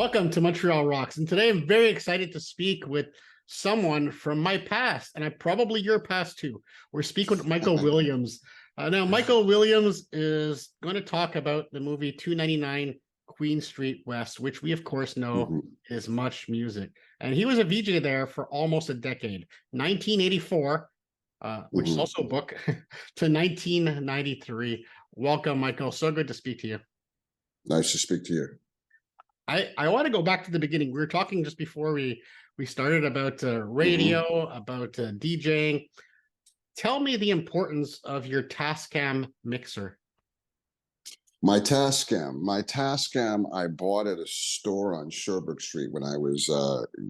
Welcome to Montreal Rocks. And today I'm very excited to speak with someone from my past, and probably your past too. We're speaking with Michael Williams. Now, Michael Williams is going to talk about the movie 299 Queen Street West, which we, of course, know is Much Music. And he was a VJ there for almost a decade, 1984, which is also a book, to 1993. Welcome, Michael. So good to speak to you. Nice to speak to you. I want to go back to the beginning. We were talking just before we started about radio, about DJing. Tell me the importance of your Tascam mixer. My Tascam, I bought at a store on Sherbrooke Street when I was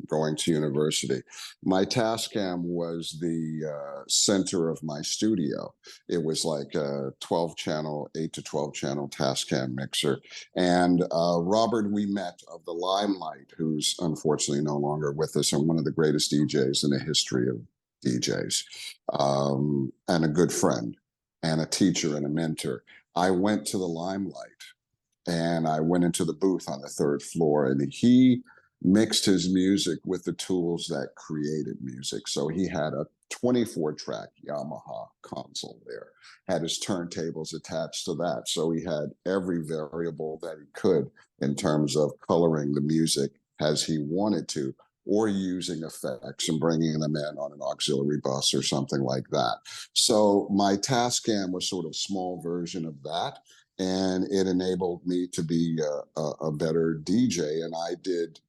going to university. My Tascam was the center of my studio. It was like a 12-channel, 8 to 12-channel Tascam mixer. And Robert, we met, of the Limelight, who's unfortunately no longer with us, and one of the greatest DJs in the history of DJs, and a good friend, and a teacher and a mentor. I went to the Limelight and I went into the booth on the third floor, and he mixed his music with the tools that created music. So he had a 24-track Yamaha console there, had his turntables attached to that. So he had every variable that he could in terms of coloring the music as he wanted to, or using effects and bringing them in on an auxiliary bus or something like that. So my Tascam was sort of a small version of that, and it enabled me to be a better DJ. And I did,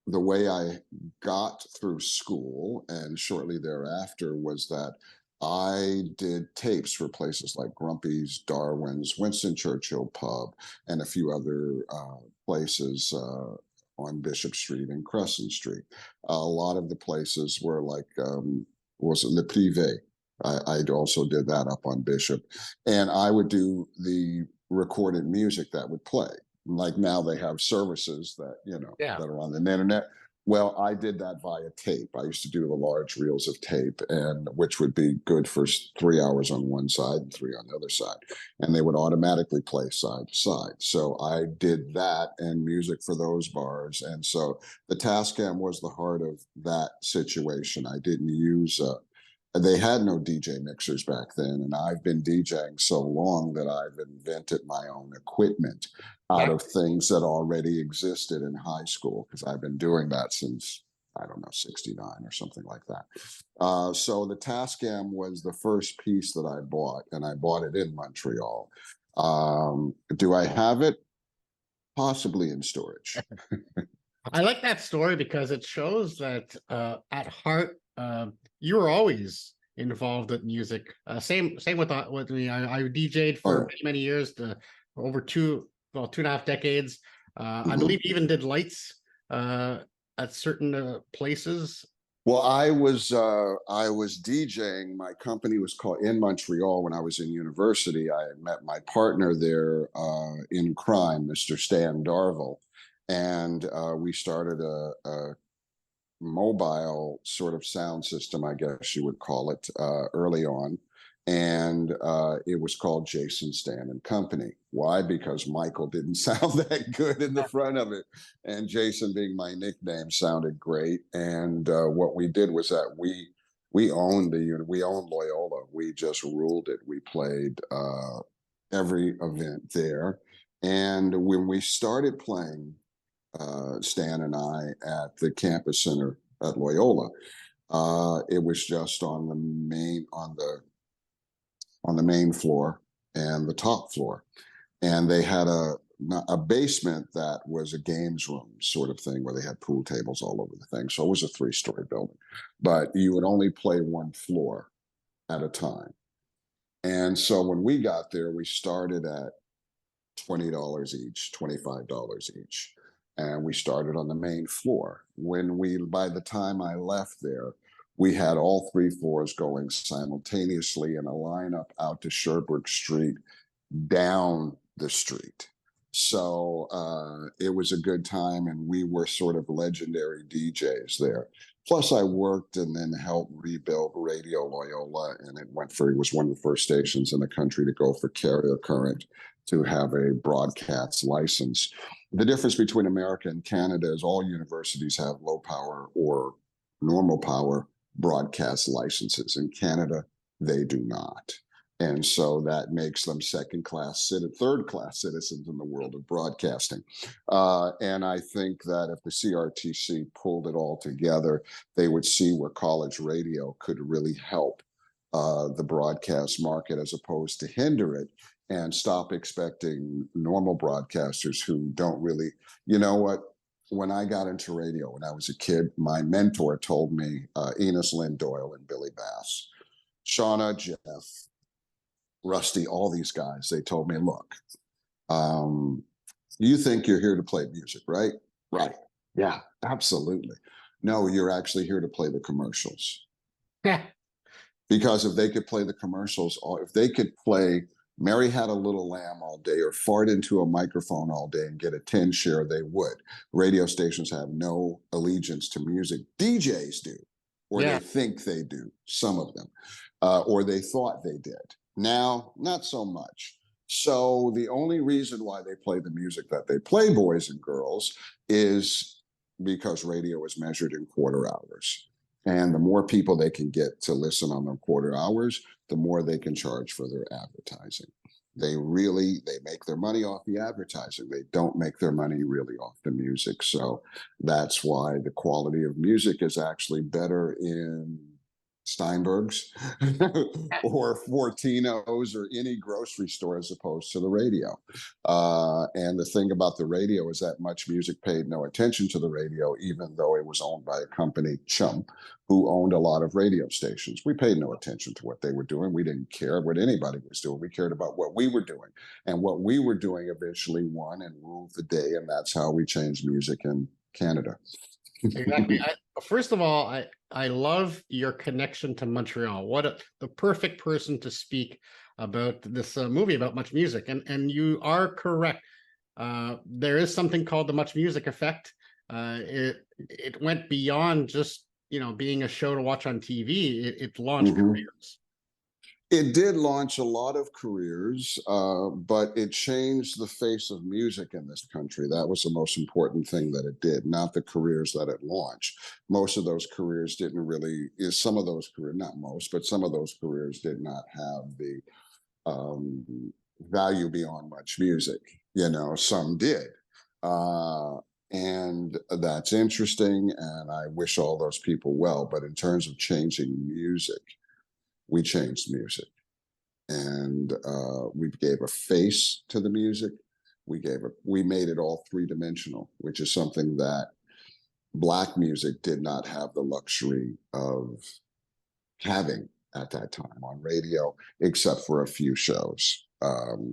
the way I got through school and shortly thereafter was that I did tapes for places like Grumpy's, Darwin's, Winston Churchill Pub, and a few other places on Bishop Street and Crescent Street. A lot of the places were like, was it Le Privé? I also did that up on Bishop. And I would do the recorded music that would play. Like now they have services that, that are on the internet. Well, I did that via tape. I used to do the large reels of tape, and which would be good for 3 hours on one side and 3 on the other side. And they would automatically play side to side. So I did that and music for those bars. And so the Tascam was the heart of that situation. I didn't use they had no DJ mixers back then, and I've been DJing so long that I've invented my own equipment out of things that already existed in high school, because I've been doing that since, I don't know, 69 or something like that. So the Tascam was the first piece that I bought, and I bought it in Montreal. Do I have it? Possibly in storage. I like that story because it shows that at heart, you were always involved with music. Same with me. I DJ'd for many years, over 2.5 decades. I believe you even did lights at certain places. Well, I was DJing. My company was called In Montreal when I was in university. I had met my partner there in crime, Mr. Stan Darville, and we started a mobile sort of sound system, I guess you would call it, early on. And it was called Jason Stan and Company. Why? Because Michael didn't sound that good in the front of it. And Jason, being my nickname, sounded great. And what we did was that we owned Loyola. We just ruled it. We played every event there. And when we started playing, Stan and I, at the campus center at Loyola, it was just on the main floor and the top floor, and they had a basement that was a games room sort of thing where they had pool tables all over the thing. So it was a 3-story building, but you would only play one floor at a time. And so when we got there, we started at $20 each, $25 each. And we started on the main floor. By the time I left there, we had all 3 floors going simultaneously in a lineup out to Sherbrooke Street, down the street. So it was a good time, and we were sort of legendary DJs there. Plus, I worked and then helped rebuild Radio Loyola, and it was one of the first stations in the country to go for carrier current, to have a broadcast license. The difference between America and Canada is all universities have low power or normal power broadcast licenses. In Canada, they do not. And so that makes them third class citizens in the world of broadcasting. And I think that if the CRTC pulled it all together, they would see where college radio could really help the broadcast market as opposed to hinder it, and stop expecting normal broadcasters who don't really, you know what? When I got into radio when I was a kid, my mentor told me, Enos Lynn Doyle and Billy Bass, Shauna, Jeff, Rusty, all these guys, they told me, look, you think you're here to play music, right? Right. Yeah, absolutely. No, you're actually here to play the commercials. Because if they could play the commercials, or if they could play Mary Had a Little Lamb all day or fart into a microphone all day and get a 10 share, they would. Radio stations have no allegiance to music. DJs do, or Yeah. they think they do, some of them, or they thought they did. Now, not so much. So the only reason why they play the music that they play, boys and girls, is because radio is measured in quarter hours. And the more people they can get to listen on their quarter hours, the more they can charge for their advertising. They make their money off the advertising. They don't make their money really off the music. So that's why the quality of music is actually better in Steinberg's or Fortino's or any grocery store as opposed to the radio. And the thing about the radio is that Much Music paid no attention to the radio, even though it was owned by a company, Chum, who owned a lot of radio stations. We paid no attention to what they were doing. We didn't care what anybody was doing. We cared about what we were doing. And what we were doing eventually won and ruled the day. And that's how we changed music in Canada. Exactly. First of all, I love your connection to Montreal. The perfect person to speak about this movie about Much Music, and you are correct. There is something called the Much Music effect. It went beyond just being a show to watch on TV. It launched careers. It did launch a lot of careers, but it changed the face of music in this country. That was the most important thing that it did, not the careers that it launched. Most of those careers didn't really, some of those careers, not most, but some of those careers did not have the value beyond Much Music. Some did. And that's interesting, and I wish all those people well. But in terms of changing music, we changed music, and we gave a face to the music. We made it all three-dimensional, which is something that Black music did not have the luxury of having at that time on radio, except for a few shows.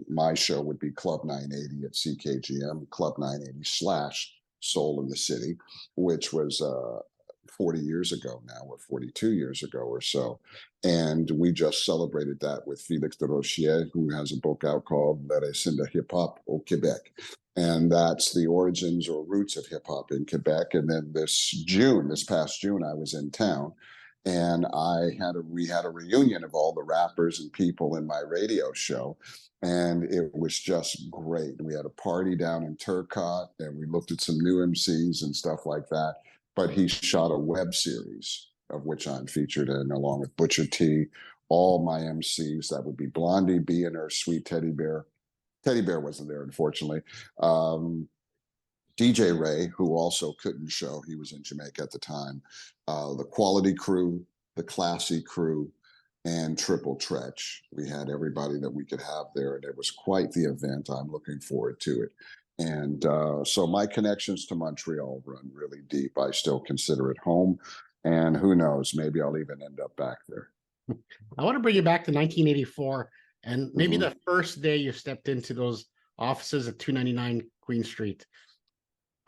My show would be Club 980 at CKGM, Club 980 / Soul in the City, which was 40 years ago now, or 42 years ago or so. And we just celebrated that with Felix Desrochers, who has a book out called La Racine de Hip Hop au Québec. And that's the origins or roots of hip hop in Quebec. And then this past June, I was in town, and we had a reunion of all the rappers and people in my radio show. And it was just great. We had a party down in Turcotte, and we looked at some new MCs and stuff like that. But he shot a web series of which I'm featured in, along with Butcher T, all my MCs. That would be Blondie B and her Sweet Teddy Bear. Teddy Bear wasn't there, unfortunately. DJ Ray, who also couldn't show, he was in Jamaica at the time. The Quality Crew, the Classy Crew, and Triple Tretch. We had everybody that we could have there, and it was quite the event. I'm looking forward to it. And so my connections to Montreal run really deep. I still consider it home. And who knows, maybe I'll even end up back there. I want to bring you back to 1984, and maybe the first day you stepped into those offices at 299 Queen Street.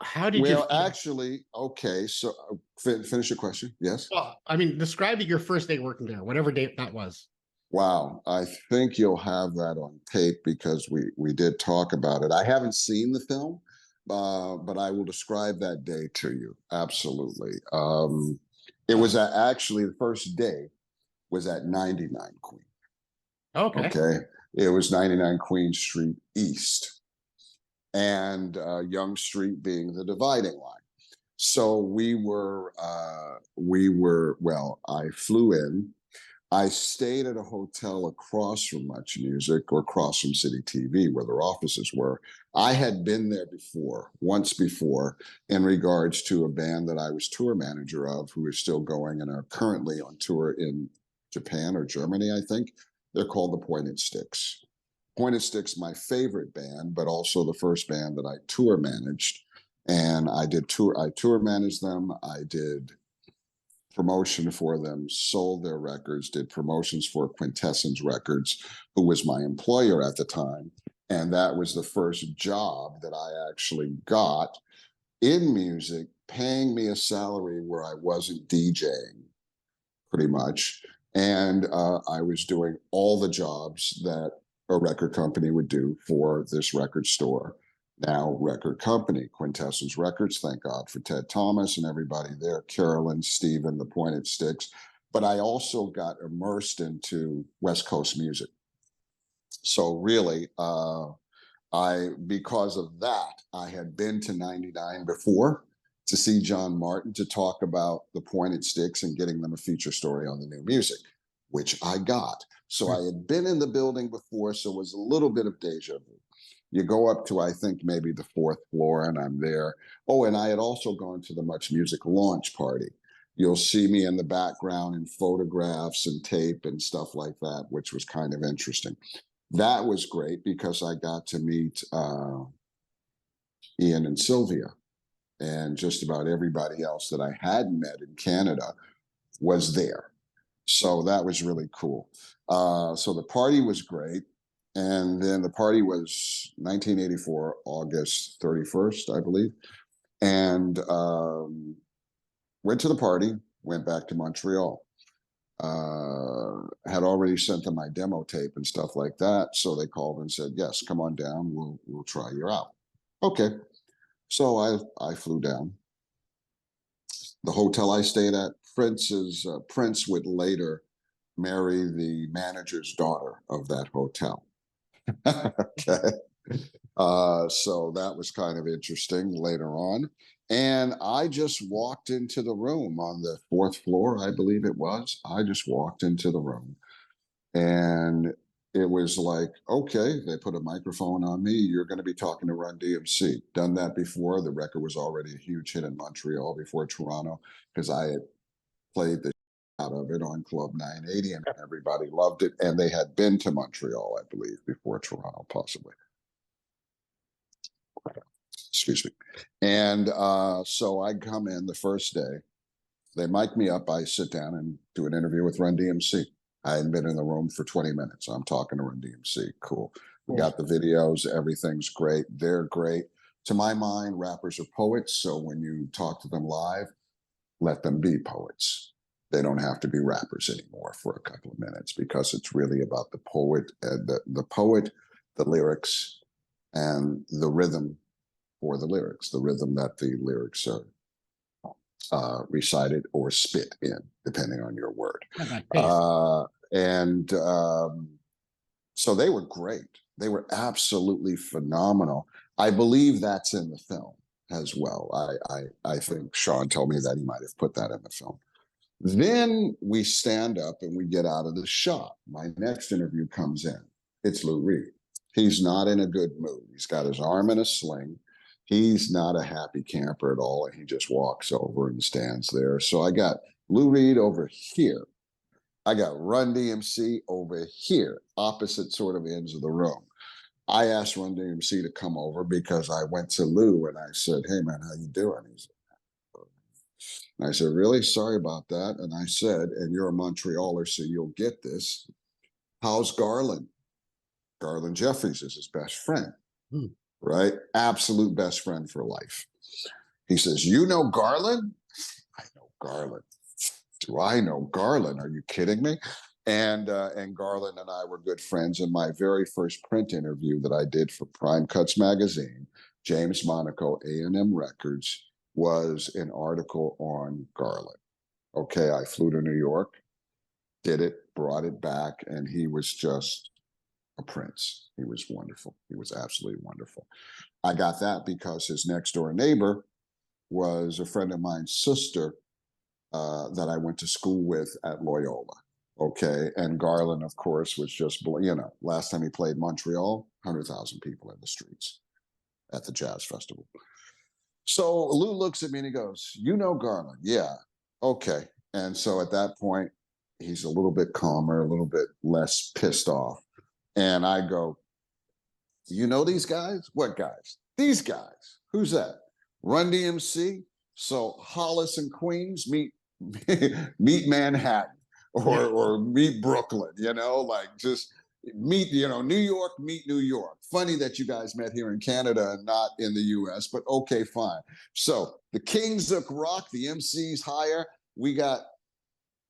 How did you feel? Actually, okay, so finish your question. Yes. Well, I mean, describe your first day working there, whatever date that was. Wow, I think you'll have that on tape because we did talk about it. I haven't seen the film, but I will describe that day to you. Absolutely. It was actually the first day was at 99 Queen. Okay. Okay. It was 99 Queen Street East. and Young Street being the dividing line. So well, I flew in. I stayed at a hotel across from Much Music or across from City TV where their offices were. I had been there before, once before, in regards to a band that I was tour manager of who is still going and are currently on tour in Japan or Germany, I think. They're called the Pointed Sticks. Pointed Sticks, my favorite band, but also the first band that I tour managed. And I tour managed them. I did promotion for them, sold their records, did promotions for Quintessence Records, who was my employer at the time. And that was the first job that I actually got in music, paying me a salary where I wasn't DJing, pretty much. And I was doing all the jobs that a record company would do for this record store. Now, record company, Quintessence Records, thank God for Ted Thomas and everybody there, Carolyn, Stephen, the Pointed Sticks. But I also got immersed into West Coast music. So really, because of that, I had been to 99 before to see John Martin to talk about the Pointed Sticks and getting them a feature story on the new music, which I got. So I had been in the building before, so it was a little bit of deja vu. You go up to, I think, maybe the 4th floor, and I'm there. Oh, and I had also gone to the Much Music launch party. You'll see me in the background in photographs and tape and stuff like that, which was kind of interesting. That was great because I got to meet Ian and Sylvia, and just about everybody else that I had met in Canada was there. So that was really cool. So the party was great. And then the party was 1984, August 31st, I believe. And went to the party, went back to Montreal. Had already sent them my demo tape and stuff like that. So they called and said, yes, come on down. We'll try you out. Okay. So I flew down. The hotel I stayed at, Prince would later marry the manager's daughter of that hotel. Okay. So that was kind of interesting later on. And I just walked into the room on the 4th floor, I believe it was. I just walked into the room and it was like, okay, they put a microphone on me. You're going to be talking to Run DMC. Done that before. The record was already a huge hit in Montreal before Toronto because I had played the out of it on Club 980 and everybody loved it. And they had been to Montreal, I believe, before Toronto, possibly. Excuse me. And so I come in the first day. They mic me up. I sit down and do an interview with Run DMC. I hadn't been in the room for 20 minutes. I'm talking to Run DMC. Cool. We got the videos. Everything's great. They're great. To my mind, rappers are poets. So when you talk to them live, let them be poets. They don't have to be rappers anymore for a couple of minutes because it's really about the poet, the poet, the lyrics, and the rhythm for the lyrics, the rhythm that the lyrics are recited or spit in, depending on your word. So they were great. They were absolutely phenomenal. I believe that's in the film as well. I think Sean told me that he might have put that in the film. Then we stand up and we get out of the shop. My next interview comes in. It's Lou Reed. He's not in a good mood. He's got his arm in a sling. He's not a happy camper at all. And he just walks over and stands there. So I got Lou Reed over here. I got Run DMC over here, opposite sort of ends of the room. I asked Run DMC to come over because I went to Lou and I said, hey man, how you doing? He said, and I said, really sorry about that. And I said, and you're a Montrealer, so you'll get this. How's Garland? Garland Jeffries is his best friend, right? Absolute best friend for life. He says, you know Garland? I know Garland. Do I know Garland? Are you kidding me? And Garland and I were good friends. And my very first print interview that I did for Prime Cuts magazine, James Monaco, A&M Records, was an article on Garland. Okay, I flew to New York, did it, brought it back, and he was just a prince. He was wonderful. He was absolutely wonderful. I got that because his next door neighbor was a friend of mine's sister that I went to school with at Loyola. Okay. And Garland, of course, was just, last time he played Montreal, 100,000 people in the streets at the jazz festival. So Lou looks at me and he goes, "You know Garland?" "Yeah." "Okay." And so at that point, he's a little bit calmer, a little bit less pissed off. And I go, "You know these guys?" "What guys?" "These guys." "Who's that?" "Run DMC." So Hollis and Queens meet meet Manhattan or meet Brooklyn, like just meet, New York, meet New York. Funny that you guys met here in Canada and not in the US, but okay, fine. So the Kings of Rock, the MCs higher, we got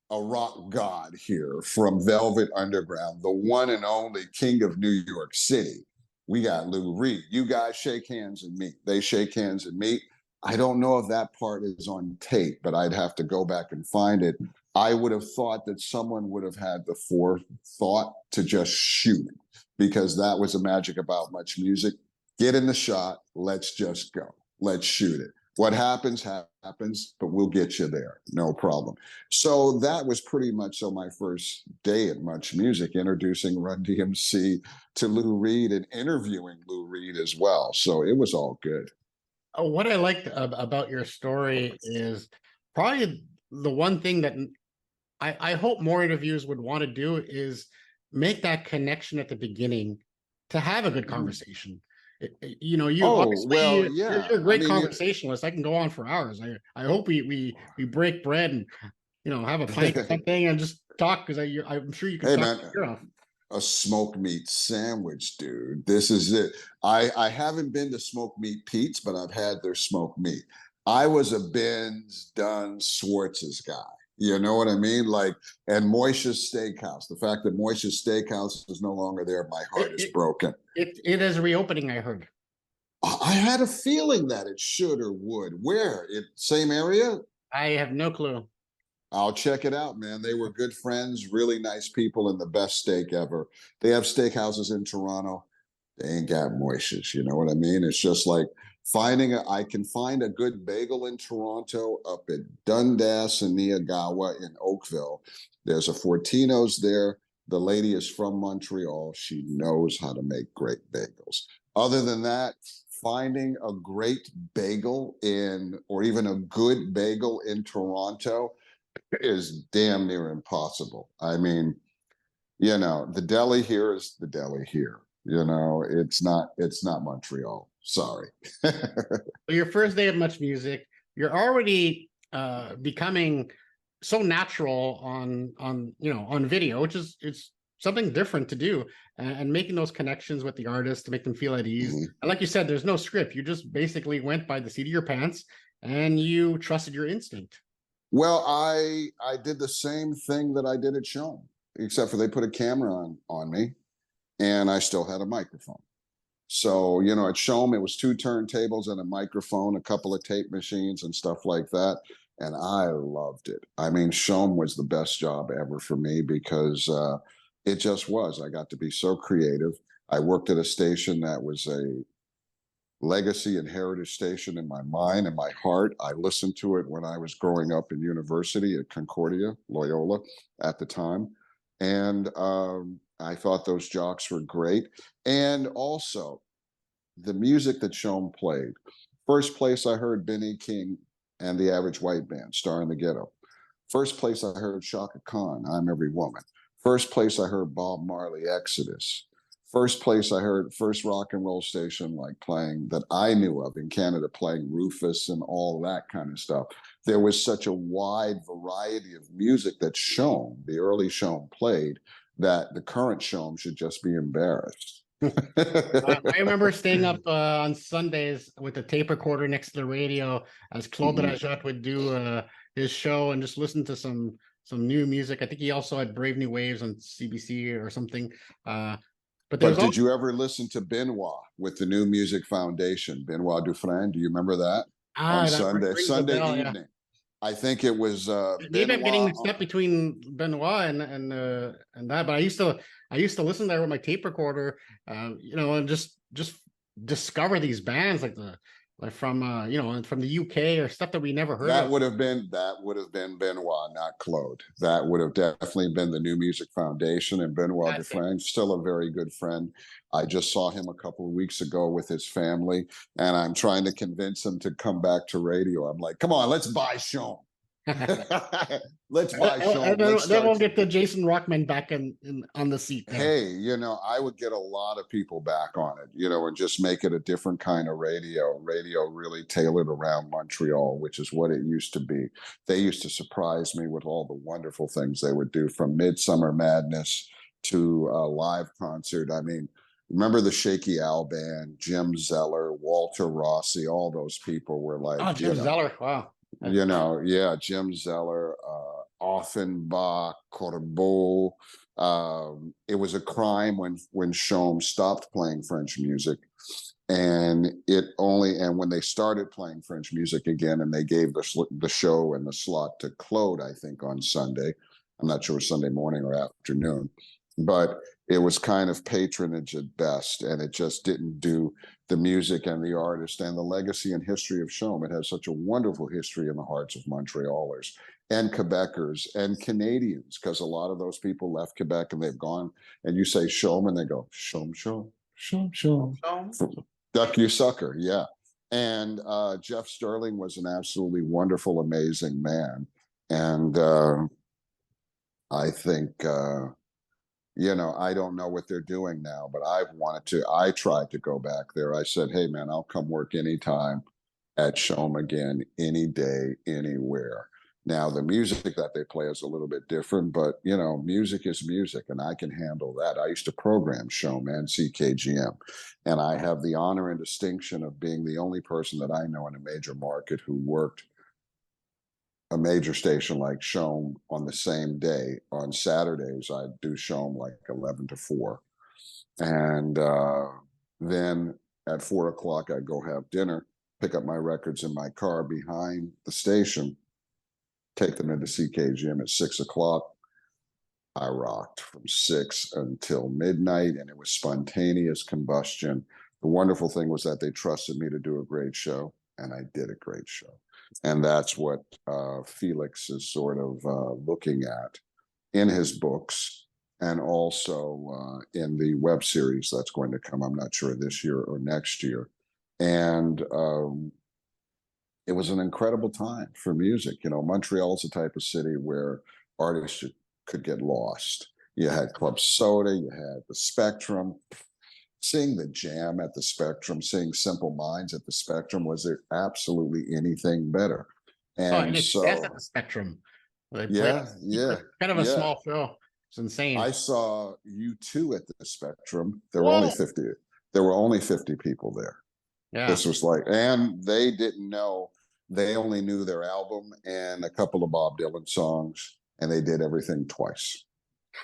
a rock god here from Velvet Underground, the one and only king of New York City. We got Lou Reed. You guys shake hands and meet. They shake hands and meet. I don't know if that part is on tape, but I'd have to go back and find it. I would have thought that someone would have had the forethought to just shoot, because that was the magic about Much Music. Get in the shot. Let's just go. Let's shoot it. What happens, happens, but we'll get you there. No problem. So that was pretty much my first day at Much Music, introducing Run DMC to Lou Reed and interviewing Lou Reed as well. So it was all good. What I liked about your story is probably the one thing that I hope more interviews would want to do is make that connection at the beginning to have a good conversation. You Oh, obviously well, you're a I great mean, conversationalist. I can go on for hours. I hope we break bread and have a pint or something and just talk, because I'm sure you can hey talk man, your ear off. a smoked meat sandwich, dude. This is it. I haven't been to Smoked Meat Pete's, but I've had their smoked meat. I was a Ben's, Dunn, Schwartz's guy. You know what I mean? Like, and Moisha's Steakhouse. The fact that Moisha's Steakhouse is no longer there, my heart is It, broken. it is reopening, I heard. I had a feeling that it should or would. Where? Same area? I have no clue. I'll check it out, man. They were good friends, really nice people, and the best steak ever. They have steakhouses in Toronto. They ain't got Moishes. You know what I mean? It's just like I can find a good bagel in Toronto, up at Dundas and Niagawa in Oakville. There's a Fortino's there. The lady is from Montreal. She knows how to make great bagels. Other than that, finding a great bagel or even a good bagel in Toronto is damn near impossible. I mean, the deli here is the deli here. It's not Montreal. Sorry. Your first day of Much Music, you're already becoming so natural on video, which is it's something different to do, and making those connections with the artists to make them feel at ease. Mhm. And like you said, there's no script. You just basically went by the seat of your pants and you trusted your instinct. Well, I did the same thing that I did at Shome, except for they put a camera on me, and I still had a microphone. So, at Shome, it was 2 turntables and a microphone, a couple of tape machines and stuff like that. And I loved it. I mean, Shome was the best job ever for me, because it just was. I got to be so creative. I worked at a station that was a legacy and heritage station in my mind and my heart. I listened to it when I was growing up in university at Concordia, Loyola at the time. And I thought those jocks were great. And also the music that Shome played. First place I heard Benny King and the Average White Band, Star in the Ghetto. First place I heard Chaka Khan, I'm Every Woman. First place I heard Bob Marley, Exodus. First place I heard, first rock and roll station playing that I knew of in Canada, playing Rufus and all that kind of stuff. There was such a wide variety of music that Shome, the early Shome, played, that the current Shome should just be embarrassed. I remember staying up on Sundays with a tape recorder next to the radio as Claude Rajat would do his show, and just listen to some new music. I think he also had Brave New Waves on CBC or something. But did you ever listen to Benoit with the New Music Foundation? Benoit Dufresne, do you remember that? On that Sunday bell, evening. yeah. I think it was Maybe I'm getting Benoit. mixed up between Benoit and that, but I used to I used to listen there with my tape recorder, you know, and just discover these bands like from you know, from the UK or stuff that we never heard of. That would have been Benoit, not Claude. That would have definitely been the New Music Foundation, and Benoit That's it. Dufresne, still a very good friend. I just saw him a couple of weeks ago with his family, and I'm trying to convince him to come back to radio. I'm like, come on, let's buy Shom. Let's buy Shom. And then, Let's then start. we'll get the Jason Rockman back in on the seat there. Hey, you know, I would get a lot of people back on it, you know, and just make it a different kind of radio really tailored around Montreal, which is what it used to be. They used to surprise me with all the wonderful things they would do, from Midsummer Madness to a live concert. I mean, remember the Shaky Al Band, Jim Zeller, Walter Rossi, all those people were like, Oh, Jim you know, Zeller. Wow. yeah, Jim Zeller, Offenbach, Corbeau. It was a crime when Shom stopped playing French music, and when they started playing French music again, and they gave the show and the slot to Claude, I think on Sunday. I'm not sure Sunday morning or afternoon, but it was kind of patronage at best, and it just didn't do the music and the artist and the legacy and history of Shom. It has such a wonderful history in the hearts of Montrealers and Quebecers and Canadians, because a lot of those people left Quebec and they've gone, and you say Shom and they go, Shom, Shom, Shom, Shom. Duck you sucker. Yeah. And Jeff Sterling was an absolutely wonderful, amazing man. And I think, you know, I don't know what they're doing now, but I tried to go back there. I said, hey, man, I'll come work anytime at Shom again, any day, anywhere. Now, the music that they play is a little bit different, but, you know, music is music, and I can handle that. I used to program Shom and CKGM, and I have the honor and distinction of being the only person that I know in a major market who worked a major station like Shom on the same day. On Saturdays, I'd do Shom like 11 to 4. And then at 4 o'clock, I'd go have dinner, pick up my records in my car behind the station, take them into CKGM at 6 o'clock. I rocked from 6 until midnight, and it was spontaneous combustion. The wonderful thing was that they trusted me to do a great show, and I did a great show. And that's what Felix is sort of looking at in his books, and also in the web series that's going to come. I'm not sure this year or next year. And it was an incredible time for music. You know, Montreal's the type of city where artists could get lost. You had Club Soda, you had the Spectrum. Seeing the Jam at the Spectrum, seeing Simple Minds at the Spectrum, was there absolutely anything better? Oh, and And it's that's at so, the Spectrum. They play yeah, kind of a yeah. small show. It's insane. I saw U2 at the Spectrum. There were only Whoa. 50. There were only 50 people there. Yeah. This was like, and they didn't know. They only knew their album and a couple of Bob Dylan songs, and they did everything twice.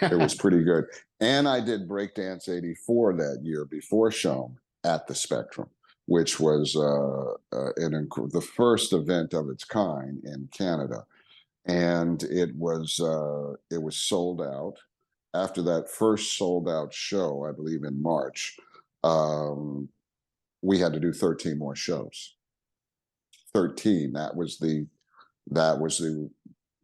It was pretty good. And I did Breakdance 84 that year before Shom at the Spectrum, which was the first event of its kind in Canada. And it was sold out. After that first sold out show, I believe in March, we had to do 13 more shows. 13. That was the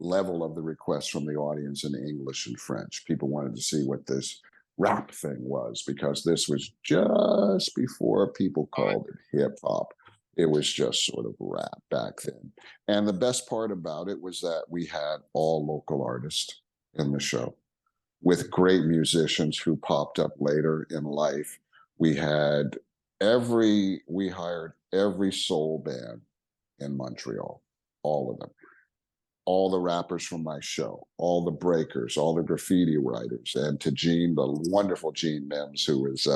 level of the requests from the audience in English and French. People wanted to see what this rap thing was, because this was just before people called it hip hop. It was just sort of rap back then. And the best part about it was that we had all local artists in the show, with great musicians who popped up later in life. We hired every soul band in Montreal, all of them, all the rappers from my show, all the breakers, all the graffiti writers, and to Gene, the wonderful Gene Mims, who was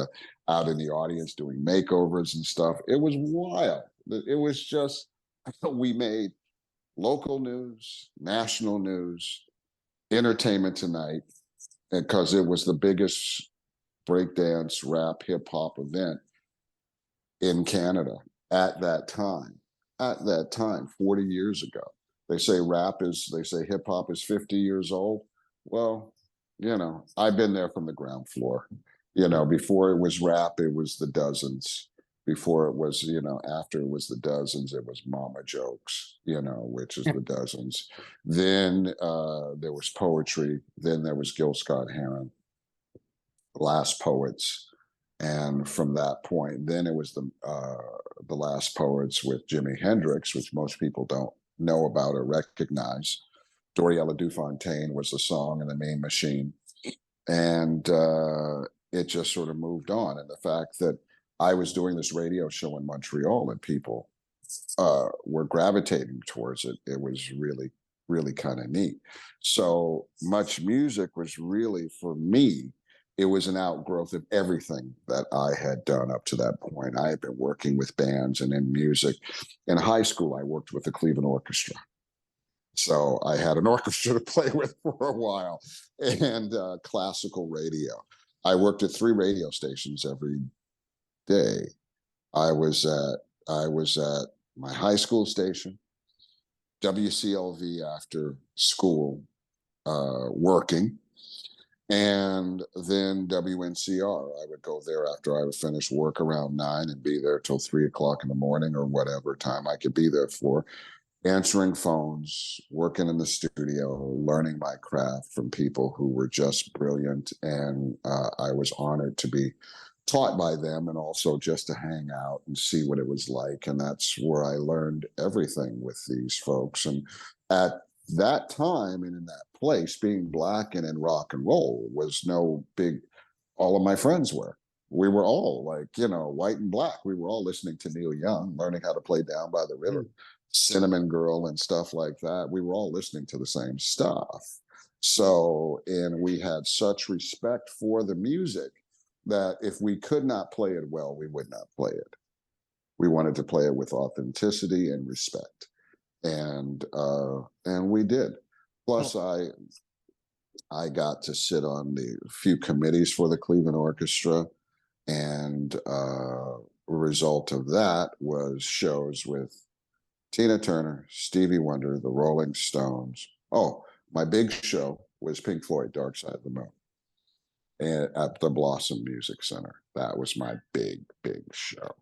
out in the audience doing makeovers and stuff. It was wild. It was just, we made local news, national news, Entertainment Tonight, because it was the biggest breakdance, rap, hip hop event in Canada at that time. At that time, 40 years ago. They say hip hop is 50 years old. Well, I've been there from the ground floor. Before it was rap, it was the Dozens. Before it was, after it was the Dozens, it was Mama Jokes, which is the Dozens. Then there was poetry. Then there was Gil Scott Heron, Last Poets. And from that point, then it was the Last Poets with Jimi Hendrix, which most people don't know about or recognize. Doriella Dufontaine was the song and the Mean Machine. And it just sort of moved on. And the fact that I was doing this radio show in Montreal and people were gravitating towards it, it was really, really kind of neat. So Much Music was really, for me, it was an outgrowth of everything that I had done up to that point. I had been working with bands and in music. In high school, I worked with the Cleveland Orchestra. So I had an orchestra to play with for a while, and classical radio. I worked at 3 radio stations every day. I was at my high school station, WCLV after school, working, and then WNCR. I would go there after I would finish work around 9 and be there till 3 o'clock in the morning or whatever time I could be there for, answering phones, working in the studio, learning my craft from people who were just brilliant. And I was honored to be taught by them and also just to hang out and see what it was like. And that's where I learned everything with these folks. And at that time and in that place, being Black and in rock and roll was no big, all of my friends were. We were all like, white and black. We were all listening to Neil Young, learning how to play Down by the River, Cinnamon Girl, and stuff like that. We were all listening to the same stuff. So, and we had such respect for the music that if we could not play it well, we would not play it. We wanted to play it with authenticity and respect. And we did. Plus, I got to sit on the few committees for the Cleveland Orchestra, and a result of that was shows with Tina Turner, Stevie Wonder, the Rolling Stones. Oh, my big show was Pink Floyd, Dark Side of the Moon, and at the Blossom Music Center. That was my big, big show.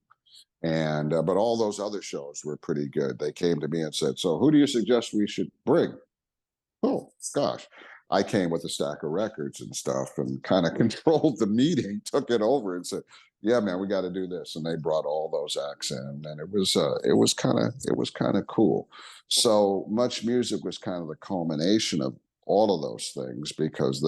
And but all those other shows were pretty good. They came to me and said, "So who do you suggest we should bring?" Oh gosh, I came with a stack of records and stuff and kind of controlled the meeting, took it over and said, "Yeah, man, we got to do this." And they brought all those acts in, and it was kind of cool. So Much Music was kind of the culmination of all of those things, because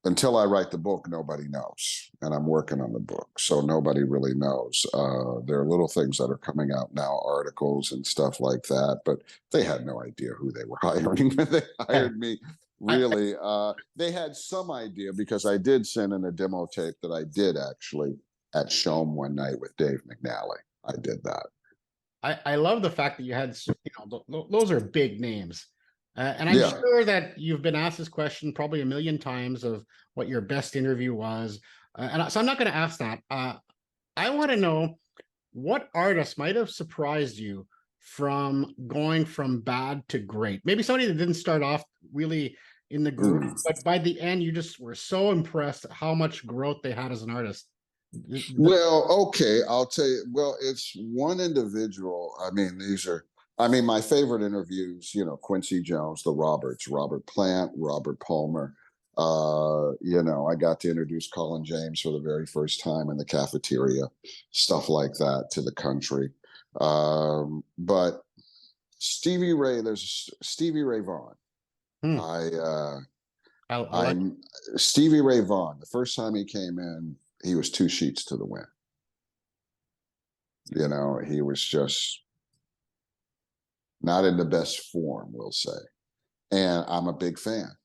until I write the book, nobody knows. And I'm working on the book, so nobody really knows. There are little things that are coming out now, articles and stuff like that, but they had no idea who they were hiring when they hired me. Really, they had some idea, because I did send in a demo tape that I did actually at Shome one night with Dave McNally. I did that. I love the fact that you had, those are big names. And I'm Yeah. sure that you've been asked this question probably a million times of what your best interview was. So I'm not going to ask that. I want to know what artist might have surprised you from going from bad to great. Maybe somebody that didn't start off really in the groove, but by the end, you just were so impressed at how much growth they had as an artist. Well, okay, I'll tell you. Well, it's one individual. My favorite interviews, Quincy Jones, the Roberts, Robert Plant, Robert Palmer. I got to introduce Colin James for the very first time in the cafeteria, stuff like that, to the country. But Stevie Ray, there's Stevie Ray Vaughan. Stevie Ray Vaughan, the first time he came in, he was 2 sheets to the wind. He was just not in the best form, we'll say. And I'm a big fan,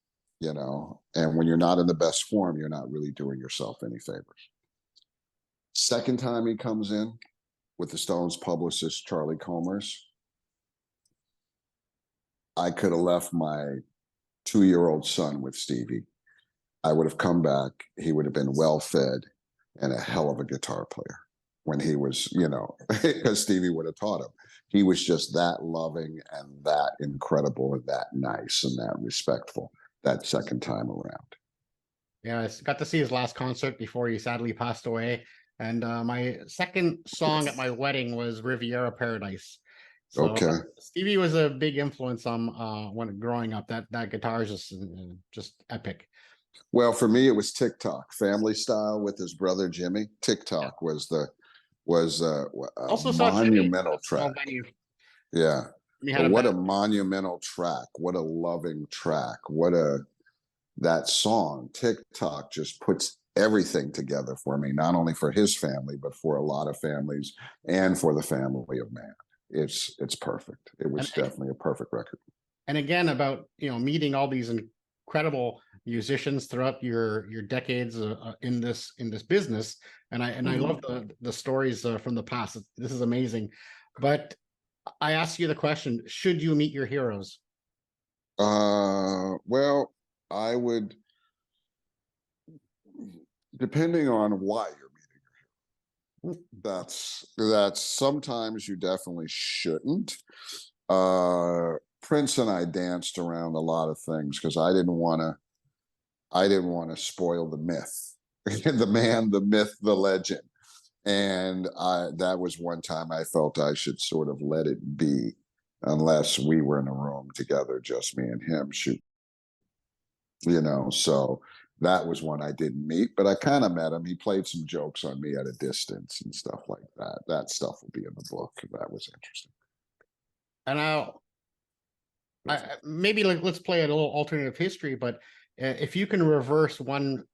and when you're not in the best form, you're not really doing yourself any favors. Second time he comes in with the Stones publicist, Charlie Comers, I could have left my 2-year-old son with Stevie. I would have come back. He would have been well fed and a hell of a guitar player when he was, because Stevie would have taught him. He was just that loving and that incredible and that nice and that respectful. that second time around. Yeah, I got to see his last concert before he sadly passed away. And my second song at my wedding was Riviera Paradise. So Okay. Stevie was a big influence on when growing up. That guitar is just epic. Well, for me, it was TikTok, Family Style with his brother Jimmy. TikTok was a Also saw Jimmy at monumental a small track. venue. Yeah. He had But a what a band. monumental track. What a loving track. That song, TikTok, just puts everything together for me, not only for his family, but for a lot of families and for the family of man. It's perfect. It was And definitely a perfect record. and again about meeting all these incredible musicians throughout your decades in this business, and I Mhm. love the stories from the past. This is amazing. But I ask you the question: should you meet your heroes? Well, I would, depending on why you're meeting. That's sometimes you definitely shouldn't. Prince and I danced around a lot of things because I didn't want to spoil the myth, the man, the myth, the legend. And that was one time I felt I should sort of let it be unless we were in a room together, just me and him shoot, so that was one I didn't meet, but I kind of met him. He played some jokes on me at a distance and stuff like that. That stuff will be in the book. That was interesting. And maybe like let's play a little alternative history. But if you can reverse one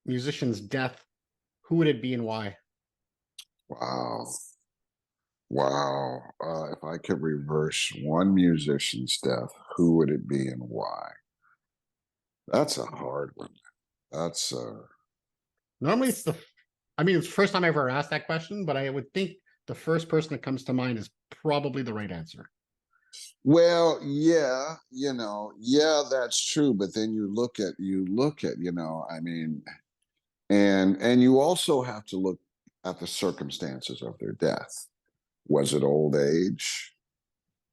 musician's death, who would it be and why? Wow. Wow. If I could reverse one musician's death, who would it be and why? That's a hard one. That's Normally, I mean, it's the first time I ever asked that question, but I would think the first person that comes to mind is probably the right answer. well, yeah, yeah, that's true. But then I mean, and you also have to look at the circumstances of their death. Was it old age,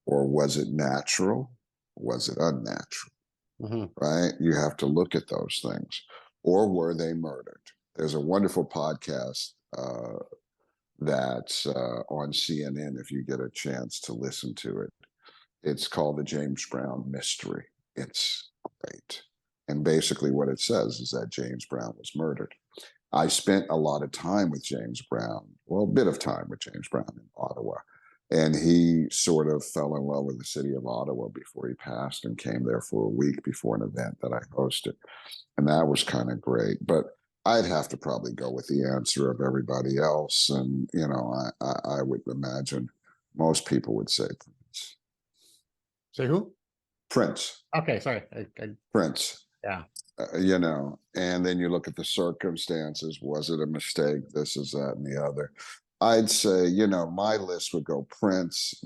or was it natural? Was it unnatural? Mhm. Right? You have to look at those things. Or were they murdered? There's a wonderful podcast that's on CNN if you get a chance to listen to it. It's called The James Brown Mystery. It's great. And basically, what it says is that James Brown was murdered. I spent a lot of time with James Brown, well, a bit of time with James Brown in Ottawa. And he sort of fell in love with the city of Ottawa before he passed and came there for a week before an event that I hosted. And that was kind of great. But I'd have to probably go with the answer of everybody else. And, I would imagine most people would say Prince. Say who? Prince. Okay, sorry. Prince. Yeah. And then you look at the circumstances. Was it a mistake? This is that and the other. I'd say, my list would go Prince,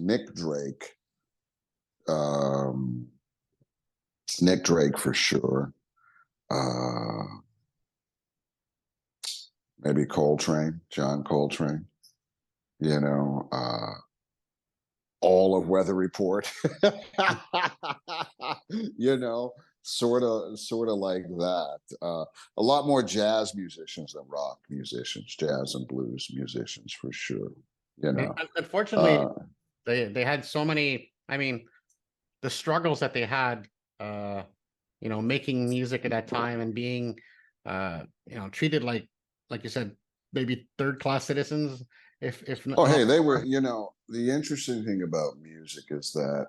um, Nick Drake for sure. Uh, Maybe Coltrane, John Coltrane, you know, uh, all of Weather Report, you know, sort of like that. A lot more jazz musicians than rock musicians, jazz and blues musicians for sure. You know, Unfortunately, uh, they had so many. I mean, the struggles that they had, uh, making music at that time and being, treated like you said, maybe third class citizens. If oh, not hey, they were, more. the interesting thing about music is that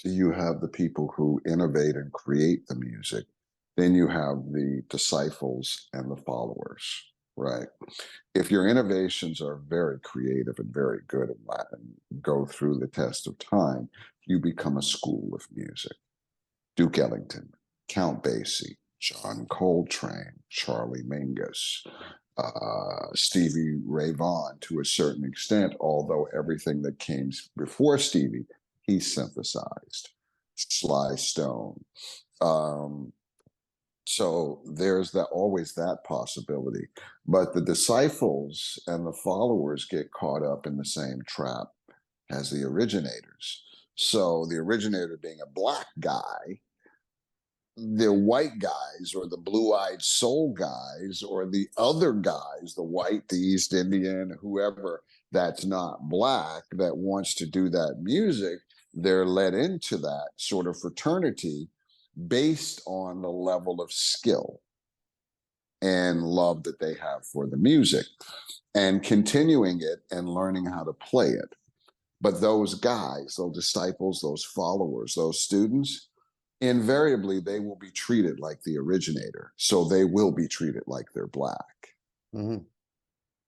you have the people who innovate and create the music. Then you have the disciples and the followers, right? If your innovations are very creative and very good and go through the test of time, you become a school of music. Duke Ellington, Count Basie, John Coltrane, Charlie Mingus, Stevie Ray Vaughan to a certain extent, although everything that came before Stevie, he synthesized. Sly Stone. Um, so there's that always that possibility. But the disciples and the followers get caught up in the same trap as the originators. So the originator being a black guy, the white guys or the blue-eyed soul guys or the other guys, the white, the East Indian, whoever that's not black that wants to do that music, they're led into that sort of fraternity based on the level of skill and love that they have for the music and continuing it and learning how to play it. But those guys, those disciples, those followers, those students, invariably they will be treated like the originator. So they will be treated like they're black. Mhm.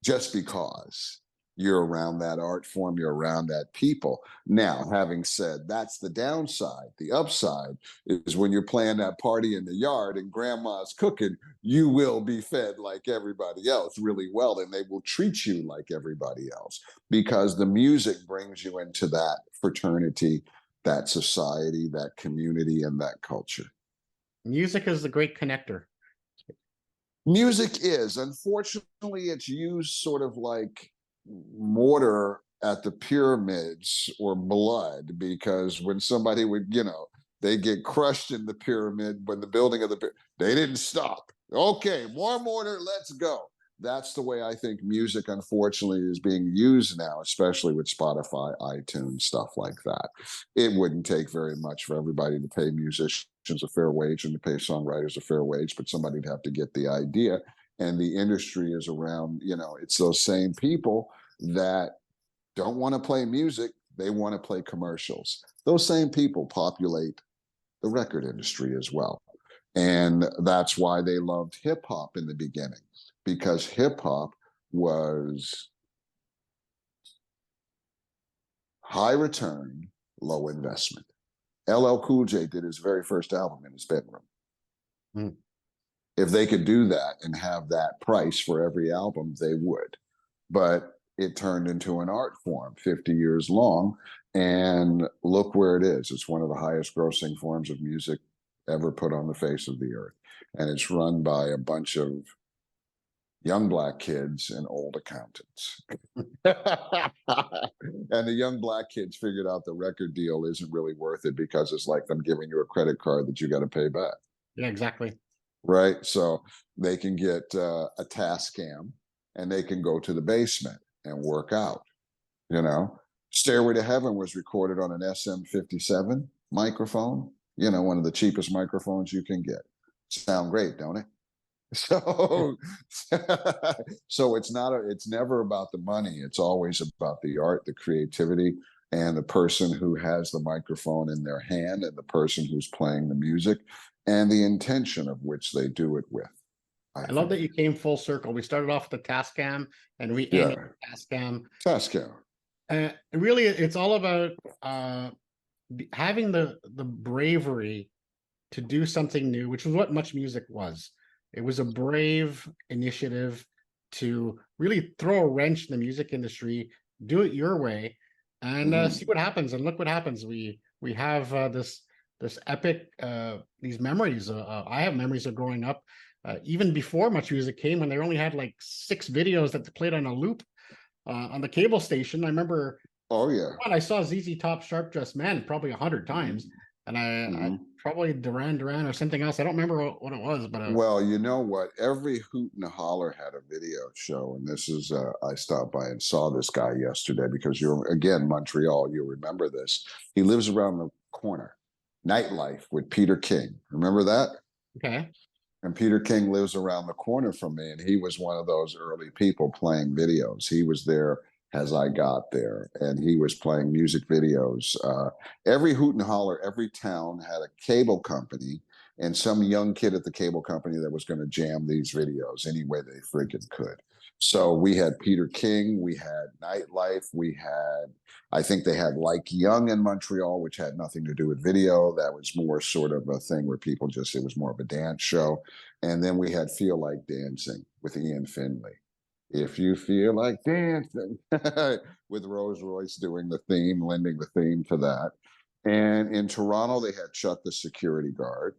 Just because you're around that art form, you're around that people. Now, having said that's the downside, the upside is when you're playing that party in the yard and grandma's cooking, you will be fed like everybody else really well, and they will treat you like everybody else because the music brings you into that fraternity, that society, that community, and that culture. Music is the great connector. Music is, unfortunately, it's used sort of like mortar at the pyramids or blood because when somebody would, they get crushed in the pyramid when the building of they didn't stop. Okay, more mortar, let's go. That's the way I think music, unfortunately, is being used now, especially with Spotify, iTunes, stuff like that. It wouldn't take very much for everybody to pay musicians a fair wage and to pay songwriters a fair wage, but somebody'd have to get the idea. And the industry is around, it's those same people that don't want to play music, they want to play commercials. Those same people populate the record industry as well. And that's why they loved hip hop in the beginning, because hip hop was high return, low investment. LL Cool J did his very first album in his bedroom. Mm. If they could do that and have that price for every album, they would. But it turned into an art form 50 years long. And look where it is. It's one of the highest grossing forms of music ever put on the face of the earth. And it's run by a bunch of young black kids and old accountants. And the young black kids figured out the record deal isn't really worth it because it's like them giving you a credit card that you got to pay back. Yeah, exactly. Right. So they can get a Tascam and they can go to the basement and work out. Stairway to Heaven was recorded on an SM57 microphone, one of the cheapest microphones you can get. Sound great, don't it? So so it's never about the money. It's always about the art, the creativity, and the person who has the microphone in their hand and the person who's playing the music and the intention of which they do it with. I love that you came full circle. We started off with the Tascam and we ended with Tascam. Tascam. Really, it's all about having the bravery to do something new, which was what Much Music was. It was a brave initiative to really throw a wrench in the music industry, do it your way, and see what happens. And look what happens. We have this epic these memories. I have memories of growing up, even before Much Music came, when they only had like 6 videos that they played on a loop on the cable station. I remember. Oh yeah. I saw ZZ Top, Sharp Dressed Man probably 100 times. And I probably Duran Duran or something else. I don't remember what it was, but well, you know what? Every hoot and holler had a video show, and this is I stopped by and saw this guy yesterday because you're again Montreal. You remember this? He lives around the corner. Nightlife with Peter King. Remember that? Okay. And Peter King lives around the corner from me, and he was one of those early people playing videos. He was there as I got there, and he was playing music videos. Every hoot and holler, every town had a cable company and some young kid at the cable company that was going to jam these videos any way they freaking could. So we had Peter King, we had Nightlife, I think they had Like Young in Montreal, which had nothing to do with video. That was more sort of a thing where people it was more of a dance show. And then we had Feel Like Dancing with Ian Finley. If you feel like dancing, with Rose Royce doing the theme, lending the theme to that. And in Toronto, they had Chuck the Security Guard.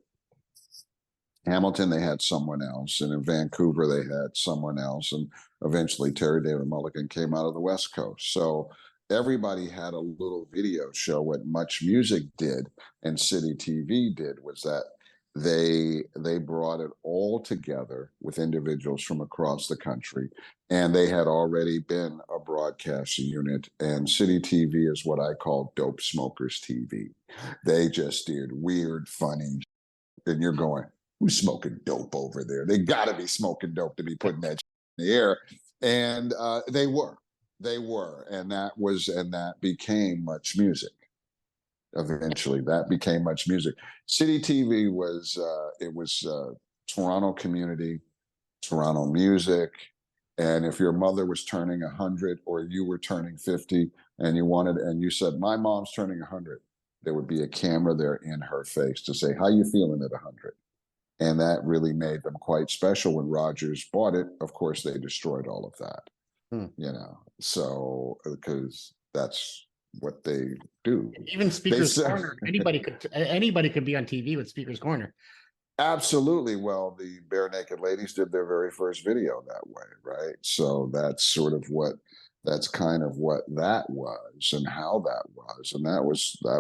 Hamilton, they had someone else. And in Vancouver, they had someone else. And eventually, Terry David Mulligan came out of the West Coast. So everybody had a little video show. What Much Music did and City TV did was that They brought it all together with individuals from across the country, and they had already been a broadcast unit. And City TV is what I call dope smokers TV. They just did weird, funny, and you're going, who's smoking dope over there? They got to be smoking dope to be putting that in the air. And they were, and that became Much Music. Eventually, that became Much Music. City TV was it was Toronto community, Toronto music, and if your mother was turning 100 or you were turning 50 and you said my mom's turning 100, there would be a camera there in her face to say how you feeling at 100. And that really made them quite special. When Rogers bought it, of course, they destroyed all of that. So because that's what they do. Even Speaker's Corner, anybody could be on TV with Speaker's Corner. Absolutely. Well, the Bare Naked Ladies did their very first video that way, right? So that's kind of what that was and how that was. And that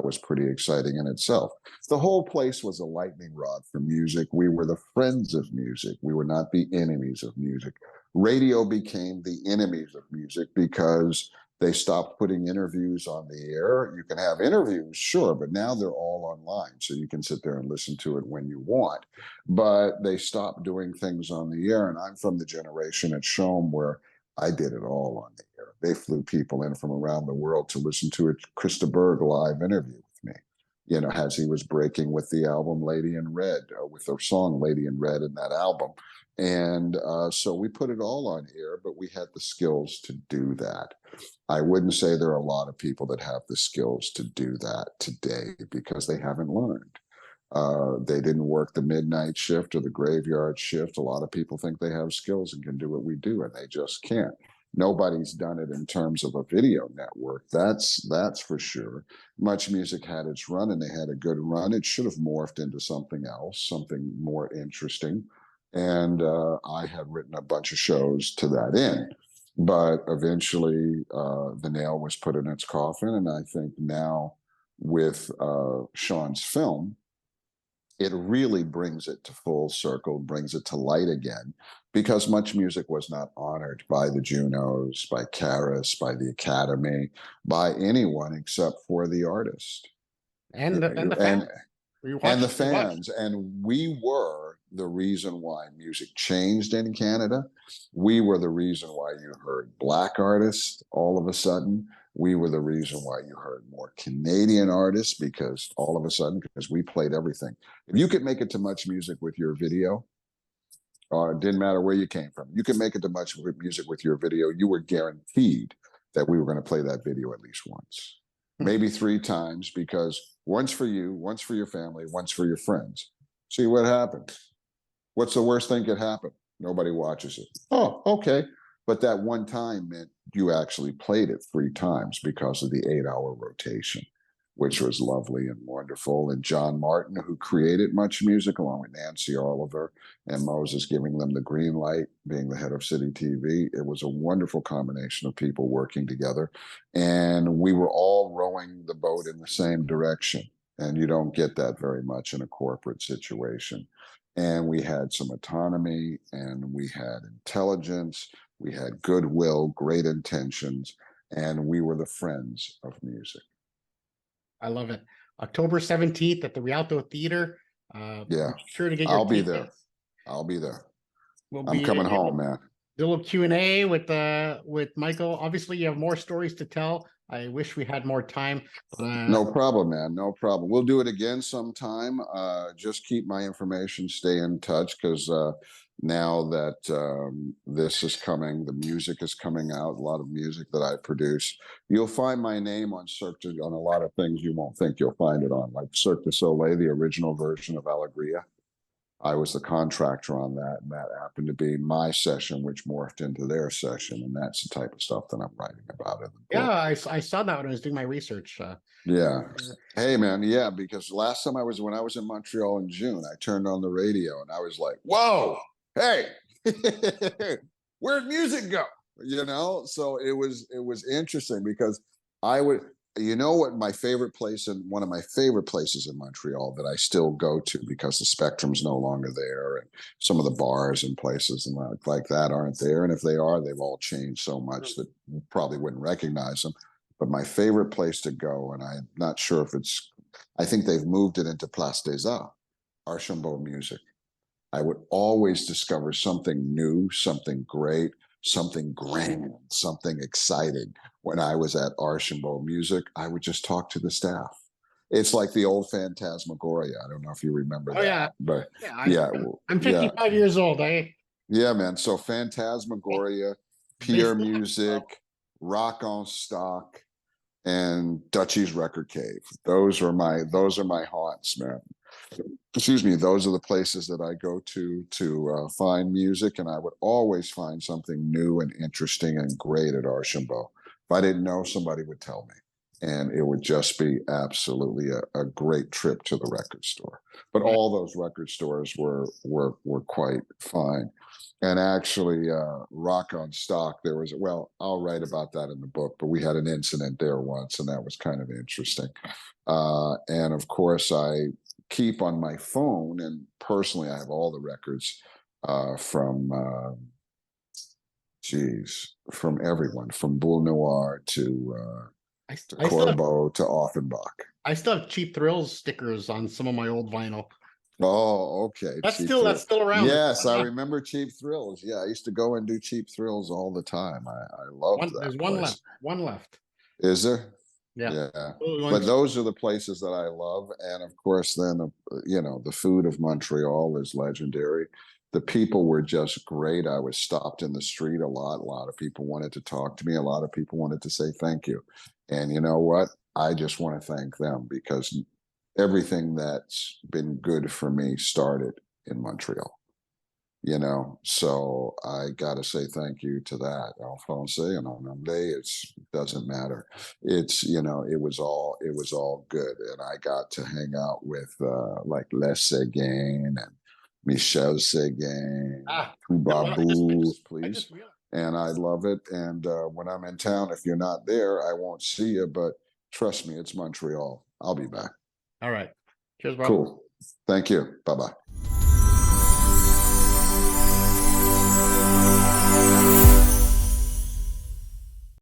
was pretty exciting in itself. The whole place was a lightning rod for music. We were the friends of music. We were not the enemies of music. Radio became the enemies of music because they stopped putting interviews on the air. You can have interviews, sure, but now they're all online. So you can sit there and listen to it when you want. But they stopped doing things on the air. And I'm from the generation at Shome where I did it all on the air. They flew people in from around the world to listen to a Krista Berg live interview with me, as he was breaking with the album Lady in Red, with their song Lady in Red in that album. And so we put it all on air, but we had the skills to do that. I wouldn't say there are a lot of people that have the skills to do that today because they haven't learned. They didn't work the midnight shift or the graveyard shift. A lot of people think they have skills and can do what we do, and they just can't. Nobody's done it in terms of a video network. That's for sure. Much Music had its run, and they had a good run. It should have morphed into something else, something more interesting. And I had written a bunch of shows to that end. But eventually, the nail was put in its coffin. And I think now with Sean's film, it really brings it to full circle, brings it to light again, because Much Music was not honored by the Junos, by Caras, by the Academy, by anyone except for the artist. And the fans. And the fans. And we were the reason why music changed in Canada. We were the reason why you heard Black artists all of a sudden. We were the reason why you heard more Canadian artists, because all of a sudden, because we played everything. If you could make it to Much Music with your video, it didn't matter where you came from, you could make it to Much Music with your video, you were guaranteed that we were going to play that video at least once, maybe 3 times, because once for you, once for your family, once for your friends. See what happens. What's the worst thing could happen? Nobody watches it. Oh, okay. But that one time meant you actually played it 3 times because of the 8-hour rotation, which was lovely and wonderful. And John Martin, who created Much Music, along with Nancy Oliver and Moses giving them the green light, being the head of City TV, it was a wonderful combination of people working together. And we were all rowing the boat in the same direction. And you don't get that very much in a corporate situation. And we had some autonomy, and we had intelligence, we had goodwill, great intentions, and we were the friends of music. I love it. October 17th at the Rialto Theater. Yeah, sure to get your I'll be tickets. there. I'll be there. We'll I'm coming home, man. Do a little Q&A with Michael. Obviously, you have more stories to tell. I wish we had more time. No problem, man. No problem. We'll do it again sometime. Just keep my information, stay in touch, because now that this is coming, the music is coming out, a lot of music that I produce. You'll find my name on on a lot of things you won't think you'll find it on, like Cirque du Soleil, the original version of Alegria. I was the contractor on that, and that happened to be my session, which morphed into their session, and that's the type of stuff that I'm writing about in the book. Yeah, I saw that when I was doing my research. Yeah. Hey, man. Yeah, because last time when I was in Montreal in June, I turned on the radio and I was like, "Whoa, hey, where'd music go?" So it was interesting because you know what my favorite place and one of my favorite places in Montreal that I still go to because the Spectrum's no longer there and some of the bars and places and like that aren't there. And if they are, they've all changed so much that you probably wouldn't recognize them. But my favorite place to go, and I'm not sure if it's, I think they've moved it into Place des Arts, Archambault Music. I would always discover something new, something great, something grand, something exciting. When I was at Archambault Music, I would just talk to the staff. It's like the old Phantasmagoria. I don't know if you remember Oh yeah, that, but yeah. yeah, I'm yeah, 55 years old. yeah, man. So Phantasmagoria, They Pier still have stuff. Music, Rock on Stock, and Dutchie's Record Cave. Those are my haunts, man. Excuse me. Those are the places that I go to find music, and I would always find something new and interesting and great at Archambault. If I didn't know, somebody would tell me, and it would just be absolutely a great trip to the record store. But Right. all those record stores were quite fine. And actually, Rock on Stock, there was, well, I'll write about that in the book, but we had an incident there once, and that was kind of interesting. And of course, I keep on my phone, and personally, I have all the records from, from everyone, from Boule Noir to I still have Corbeau to Offenbach. Cheap Thrills stickers on some of my old vinyl. Oh, okay. Cheap That's Thrill. still around. Yes, I Yeah. remember Cheap Thrills. Yeah, I used to go and do Cheap Thrills all the time. I loved that There's one place. left. One left. Is there? Yeah. Yeah. Only But one- those are the places that I love. And of course, then, the food of Montreal is legendary. The people were just great. I was stopped in the street a lot. A lot of people wanted to talk to me. A lot of people wanted to say thank you. And you know what? I just want to thank them because everything that's been good for me started in Montreal. So I got to say thank you to that. En français and en anglais, doesn't matter. It was all good, and I got to hang out with like Les Seguin and Michel Seguin, no, Toubabou, I please, just realized. and I love it. And when I'm in town, if you're not there, I won't see you. But trust me, it's Montreal. I'll be back. All right. Cheers, bro. Cool. Thank you. Bye bye.